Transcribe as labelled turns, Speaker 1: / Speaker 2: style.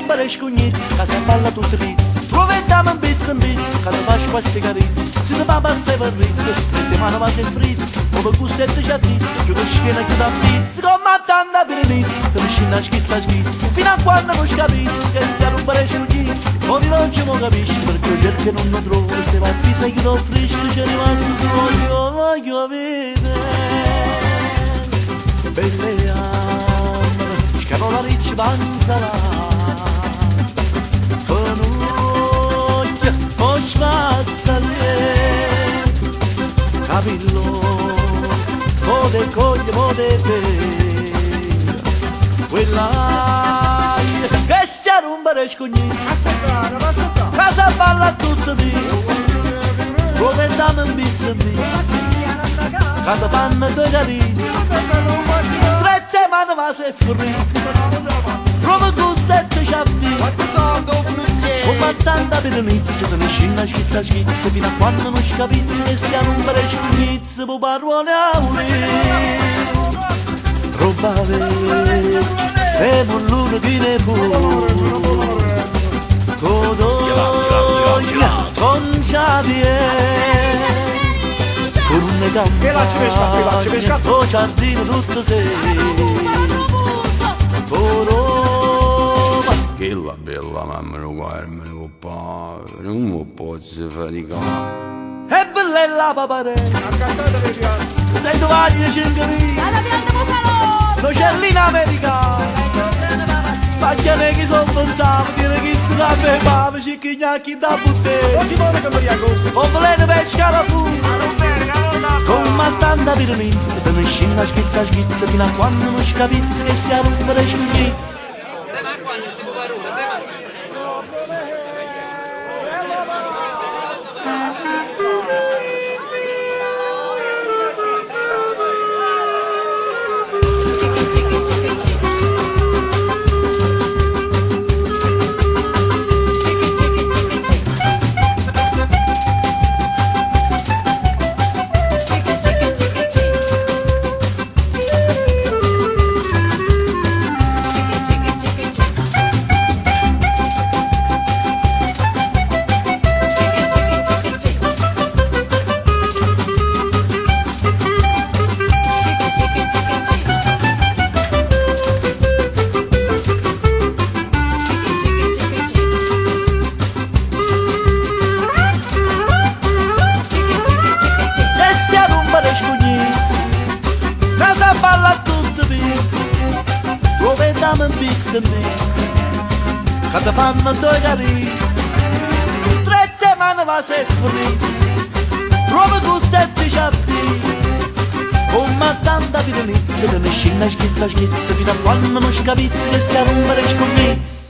Speaker 1: un bel scugnizzo, che si balla tutti i pizzi. Provettiamo un pizzo, che ti faccio qualche carizza. Se ti va a passare per rizzo, strette mano va se frizzo. Come gustetto ci attizza, giù che schiena che ti appizza. Come a tanta per l'inizio, te ne scina schizza schizza. Fino a quando non capisci, che stai un bel scugnizzo. Ora non ci mo capisci, perché io cerco e non lo trovo. Queste partite che ti offrisco, c'è rimasto solo io, voglio vedere. Belle amore, scanola ricci panzala. Fanuglia, mos massale. Capillo, mode coglie, mode te. Quella che stia a rompere scognizzi. Casa balla tutto pizzo. Provettiamo un pizzo, che ti fanno due carizze. Strette mano va se frizzo. Come gustetto ci avvizzo. Come tanta per l'inizio, te ne scina schizza schizza. Fino a quando non scapizzi, che stiamo un bel scugnizzo. Pu parole a ulì. Roba vecchia, e non l'uno di ne fu. Codoglia, conciatie. Furne campagne, o giardino tutto sei. Roma.
Speaker 2: Che la bella mamma lo guarda, me lo fa, non mi posso faticare.
Speaker 1: E bella paparella, sei domani 5 lì. Non c'è lì in America. Facciane che sono pensato, dire che sto da me, ma ci chignacchi da buttare.
Speaker 3: Non ci vuole che mi riago.
Speaker 1: O volete pescare a fu. Come tanta per l'inizio, te ne scina schizza schizza, fino a quando non scapizzi, che stia a rompere scugnizzi.
Speaker 4: Sai ma quando si può parole, sai ma.
Speaker 1: Casa balla tutto pizzo. Provettiamo un pizzo, che ti fanno due carizze. Strette mano va se frizzo. Prova gustetto ci avvizzo. Come tanta virilizza, te ne scina schizza schizza, fino a quando non scapizzi, che stia a rompere scognizzi.